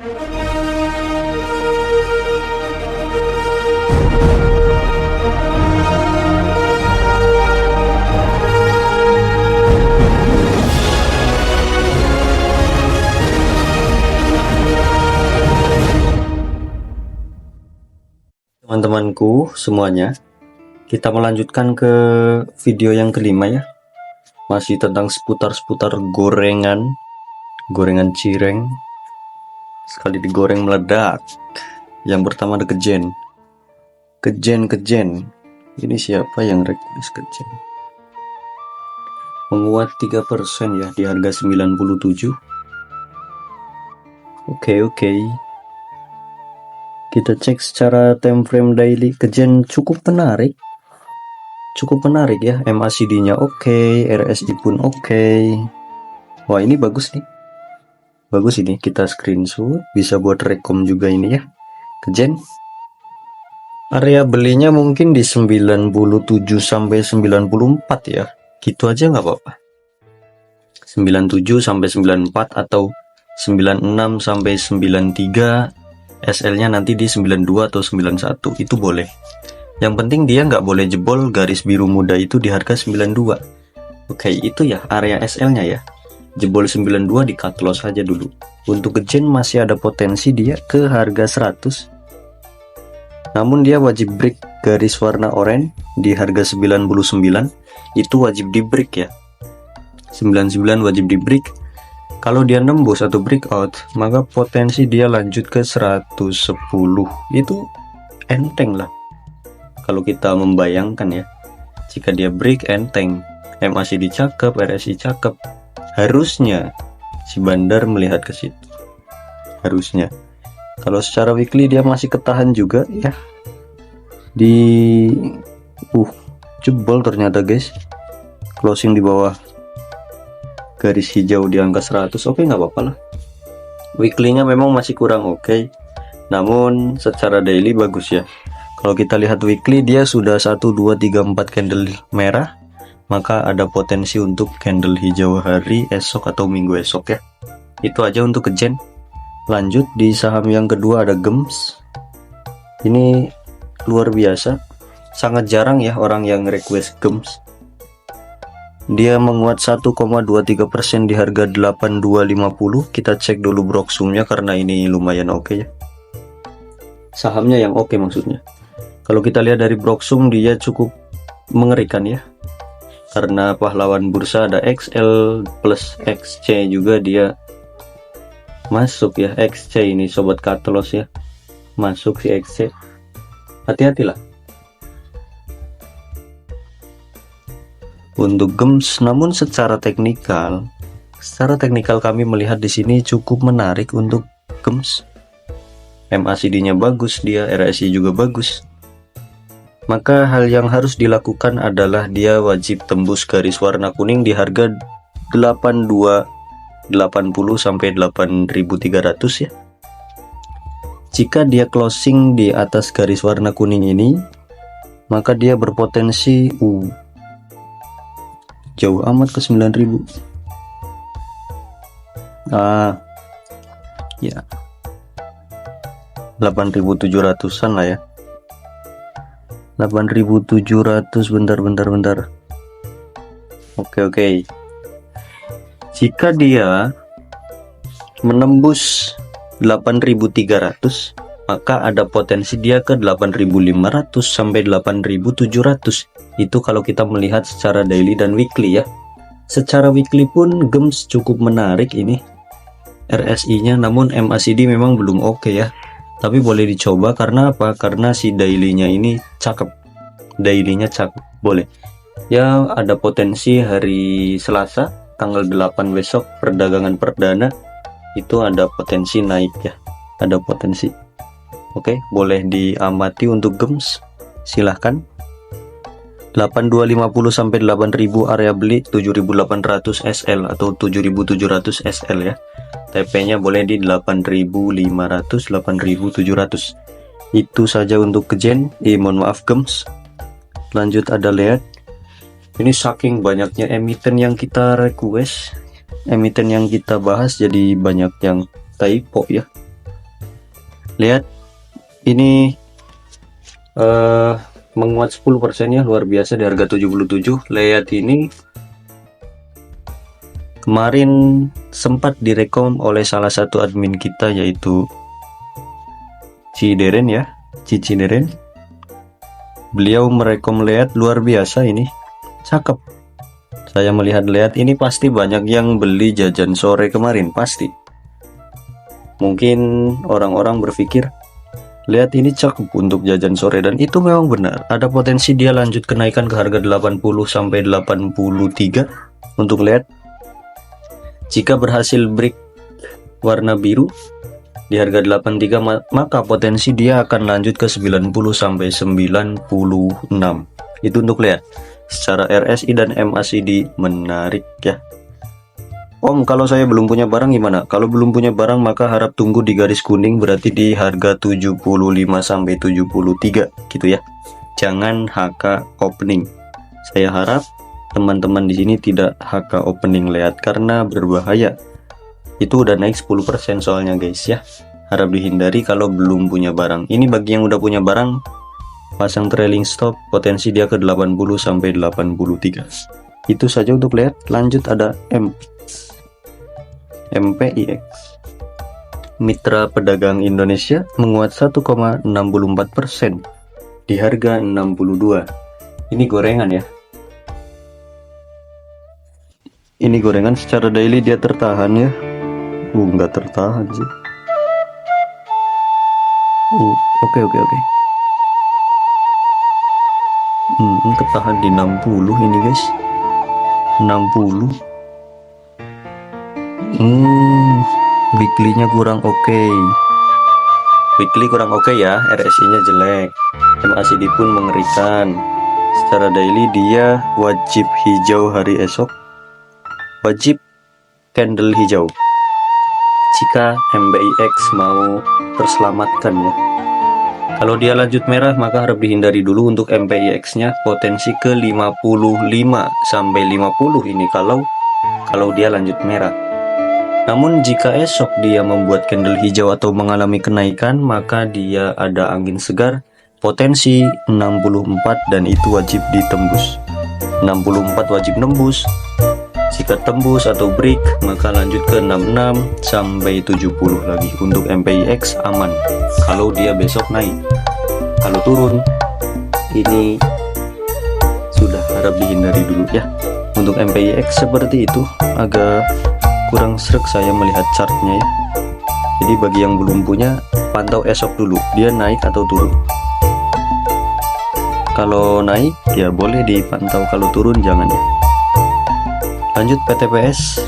Teman-temanku semuanya, kita melanjutkan ke video yang kelima ya. Masih tentang seputar gorengan cireng. Sekali digoreng meledak. Yang pertama ada kejen. Ini siapa yang request kejen? Menguat 3% ya, di harga 97. Oke. Kita cek secara time frame daily. Kejen cukup menarik ya. MACD-nya oke, RSI pun oke. Wah, ini bagus nih. Bagus ini, kita screenshot, bisa buat rekom juga ini ya. Kejen. Area belinya mungkin di 97 sampai 94 ya. Gitu aja nggak apa-apa. 97 sampai 94 atau 96 sampai 93. SL-nya nanti di 92 atau 91, itu boleh. Yang penting dia nggak boleh jebol garis biru muda itu di harga 92. Oke, itu ya area SL-nya ya. Jebol 92 di cut loss saja dulu. Untuk kejen masih ada potensi dia ke harga 100. Namun dia wajib break garis warna oranye di harga 99. Itu wajib di break ya. 99 wajib di break. Kalau dia nembus atau breakout, maka potensi dia lanjut ke 110. Itu enteng lah. Kalau kita membayangkan ya, jika dia break enteng, MACD cakep, RSI cakep, harusnya si bandar melihat ke situ. Harusnya. Kalau secara weekly dia masih ketahan juga ya. Di jebol ternyata guys. Closing di bawah garis hijau di angka 100. Oke, nggak apa-apa lah. Weekly-nya memang masih kurang oke, namun secara daily bagus ya. Kalau kita lihat weekly, dia sudah 1, 2, 3, 4 candle merah, maka ada potensi untuk candle hijau hari esok atau minggu esok ya. Itu aja untuk kejen. Lanjut di saham yang kedua ada GEMS. Ini luar biasa, sangat jarang ya orang yang request GEMS. Dia menguat 1,23% di harga 8250. Kita cek dulu Broksumnya karena ini lumayan oke ya. Sahamnya yang oke maksudnya. Kalau kita lihat dari Broksum, dia cukup mengerikan ya. Karena pahlawan bursa ada XL plus XC juga dia masuk ya. XC ini sobat cut loss ya. Masuk si XC. Hati-hatilah. Untuk GEMS, namun secara teknikal kami melihat di sini cukup menarik untuk GEMS. MACD-nya bagus, dia RSI juga bagus. Maka hal yang harus dilakukan adalah dia wajib tembus garis warna kuning di harga 8280 sampai 8300 ya. Jika dia closing di atas garis warna kuning ini, maka dia berpotensi jauh amat ke 9000. Ya 8700-an lah ya. 8700, bentar. Oke. Jika dia menembus 8300, maka ada potensi dia ke 8500 sampai 8700. Itu kalau kita melihat secara daily dan weekly ya. Secara weekly pun GEMS cukup menarik ini RSI-nya, namun MACD memang belum oke ya. Tapi boleh dicoba karena apa? Karena si daily-nya ini cakep. Daily-nya cakep, boleh. Ya, ada potensi hari Selasa tanggal 8 besok perdagangan perdana itu ada potensi naik ya. Ada potensi. Oke, boleh diamati untuk GEMS. Silahkan. 8250 sampai 8000 area beli, 7800 SL atau 7700 SL ya. TP-nya boleh di 8500, 8700. Itu saja untuk kejen. Mohon maaf GEMS. Lanjut ada lihat. Ini saking banyaknya emiten yang kita request, emiten yang kita bahas, jadi banyak yang typo ya. Lihat ini menguat 10% ya, luar biasa di harga 77. Lihat ini kemarin sempat direkom oleh salah satu admin kita, yaitu Cideren ya, Cideren. Beliau merekom Lihat luar biasa, ini cakep. Saya melihat Lihat ini pasti banyak yang beli jajan sore kemarin, pasti. Mungkin orang-orang berpikir Lihat ini cakep untuk jajan sore, dan itu memang benar. Ada potensi dia lanjut kenaikan ke harga 80 sampai 83 untuk Lihat. Jika berhasil break warna biru di harga 83, maka potensi dia akan lanjut ke 90 sampai 96. Itu untuk Lihat. Secara RSI dan MACD menarik ya. Om, kalau saya belum punya barang gimana? Kalau belum punya barang maka harap tunggu di garis kuning, berarti di harga 75 sampai 73 gitu ya. Jangan HK opening. Saya harap teman-teman di sini tidak HK opening Lihat karena berbahaya. Itu udah naik 10% soalnya guys ya. Harap dihindari kalau belum punya barang. Ini bagi yang udah punya barang, pasang trailing stop, potensi dia ke 80 sampai 83. Itu saja untuk Lihat. Lanjut ada MPIX. Mitra Pedagang Indonesia menguat 1,64% di harga 62. Ini gorengan ya. Ini gorengan secara daily dia tertahan ya. Nggak tertahan sih. Oke. Ketahan di 60 ini guys. 60. Weekly-nya kurang oke. Weekly kurang oke ya, RSI-nya jelek. MACD pun mengerikan. Secara daily dia wajib hijau hari esok. Wajib candle hijau. Jika MBIX mau terselamatkan ya. Kalau dia lanjut merah maka harap dihindari dulu untuk MPIX-nya, potensi ke 55 sampai 50 ini kalau dia lanjut merah. Namun jika esok dia membuat candle hijau atau mengalami kenaikan, maka dia ada angin segar, potensi 64, dan itu wajib ditembus. 64 wajib nembus. Jika tembus atau break maka lanjut ke 66 sampai 70 lagi. Untuk MPIX aman kalau dia besok naik. Kalau turun ini sudah harap dihindari dulu ya. Untuk MPIX seperti itu, agak kurang srek saya melihat chartnya ya. Jadi bagi yang belum punya, pantau esok dulu dia naik atau turun. Kalau naik ya boleh dipantau, kalau turun jangan ya. Lanjut PTPS.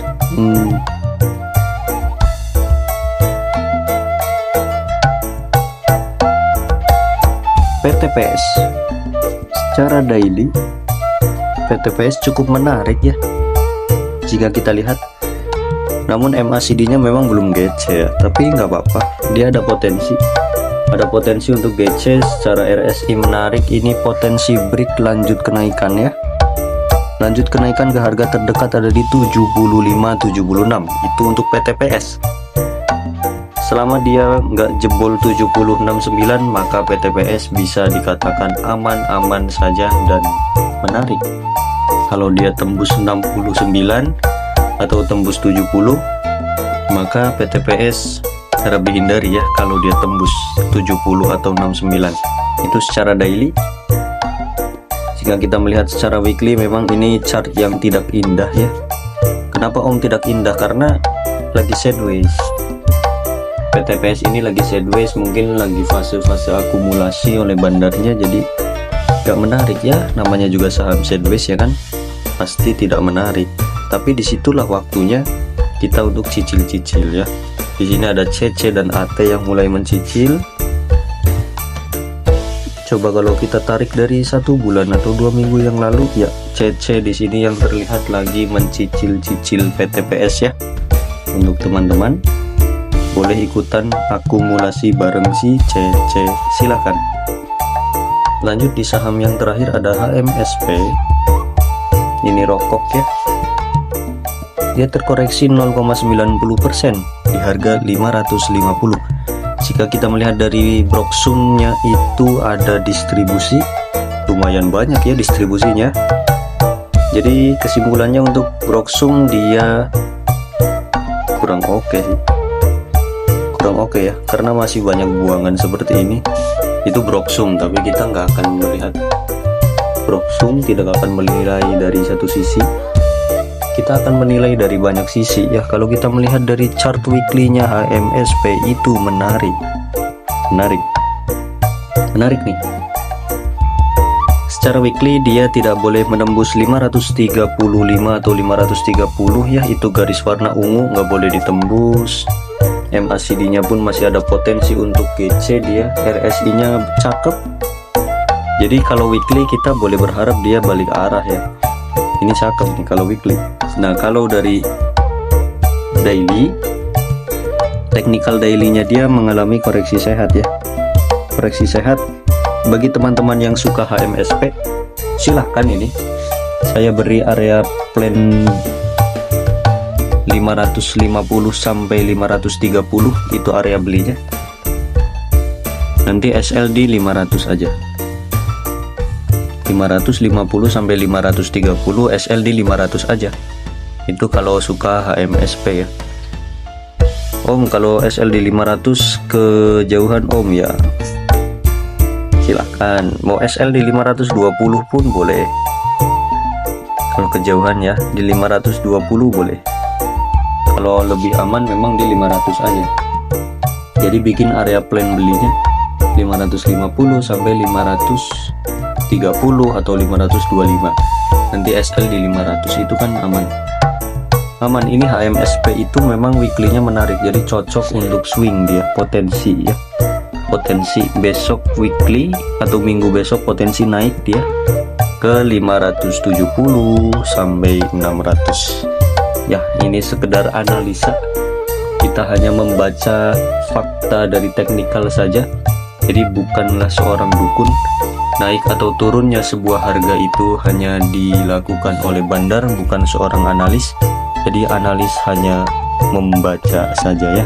PTPS secara daily PTPS cukup menarik ya jika kita lihat. Namun MACD nya memang belum GC ya, tapi nggak apa-apa, dia ada potensi untuk GC. Secara RSI menarik, ini potensi break lanjut kenaikan ya. Lanjut kenaikan ke harga terdekat ada di 75-76. Itu untuk PTPS. Selama dia nggak jebol 76.9 maka PTPS bisa dikatakan aman-aman saja dan menarik. Kalau dia tembus 69 atau tembus 70 maka PTPS harap dihindari ya. Kalau dia tembus 70 atau 69 itu secara daily. Jika kita melihat secara weekly, memang ini chart yang tidak indah ya. Kenapa Om tidak indah? Karena lagi sideways. PTPS ini lagi sideways, mungkin lagi fase-fase akumulasi oleh bandarnya, jadi gak menarik ya. Namanya juga saham sideways ya kan, pasti tidak menarik. Tapi disitulah waktunya kita untuk cicil-cicil ya. Di sini ada CC dan AT yang mulai mencicil. Coba kalau kita tarik dari 1 bulan atau 2 minggu yang lalu ya, CC di sini yang terlihat lagi mencicil-cicil PTPS ya. Untuk teman-teman boleh ikutan akumulasi bareng si CC, silahkan. Lanjut di saham yang terakhir ada HMSP. Ini rokok ya. Dia terkoreksi 0,90% di harga 550. Jika kita melihat dari Broksumnya itu ada distribusi, lumayan banyak ya distribusinya. Jadi kesimpulannya untuk Broksum dia kurang oke sih, kurang oke ya, karena masih banyak buangan seperti ini. Itu Broksum, tapi kita nggak akan melihat Broksum, tidak akan menilai dari satu sisi, kita akan menilai dari banyak sisi ya. Kalau kita melihat dari chart weekly-nya HMSP itu menarik nih. Secara weekly dia tidak boleh menembus 535 atau 530 ya, itu garis warna ungu nggak boleh ditembus. MACD nya pun masih ada potensi untuk GC, dia RSI nya cakep. Jadi kalau weekly kita boleh berharap dia balik arah ya, ini cakep nih kalau weekly. Nah kalau dari daily, technical daily-nya dia mengalami koreksi sehat ya, koreksi sehat. Bagi teman-teman yang suka HMSP, silahkan, ini saya beri area plan 550 sampai 530, itu area belinya. Nanti SLD 500 aja, 550 sampai 530, SLD 500 aja. Itu kalau suka HMSP ya. Om, kalau SLD 500 kejauhan Om ya silahkan, mau SLD 520 pun boleh. Kalau kejauhan ya di 520 boleh. Kalau lebih aman memang di 500 aja. Jadi bikin area plan belinya 550 sampai 530 atau 525. Nanti SL di 500 itu kan aman. Aman. Ini HMSP itu memang weekly-nya menarik, jadi cocok untuk swing dia, potensi ya. Potensi besok weekly atau minggu besok potensi naik dia ke 570 sampai 600. Ya, ini sekedar analisa. Kita hanya membaca fakta dari teknikal saja. Jadi bukanlah seorang dukun. Naik atau turunnya sebuah harga itu hanya dilakukan oleh bandar, bukan seorang analis. Jadi analis hanya membaca saja ya,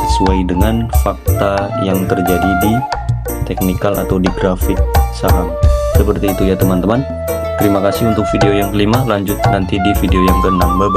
sesuai dengan fakta yang terjadi di teknikal atau di grafik saham. Seperti itu ya teman-teman. Terima kasih untuk video yang kelima, lanjut nanti di video yang keenam. Bye-bye.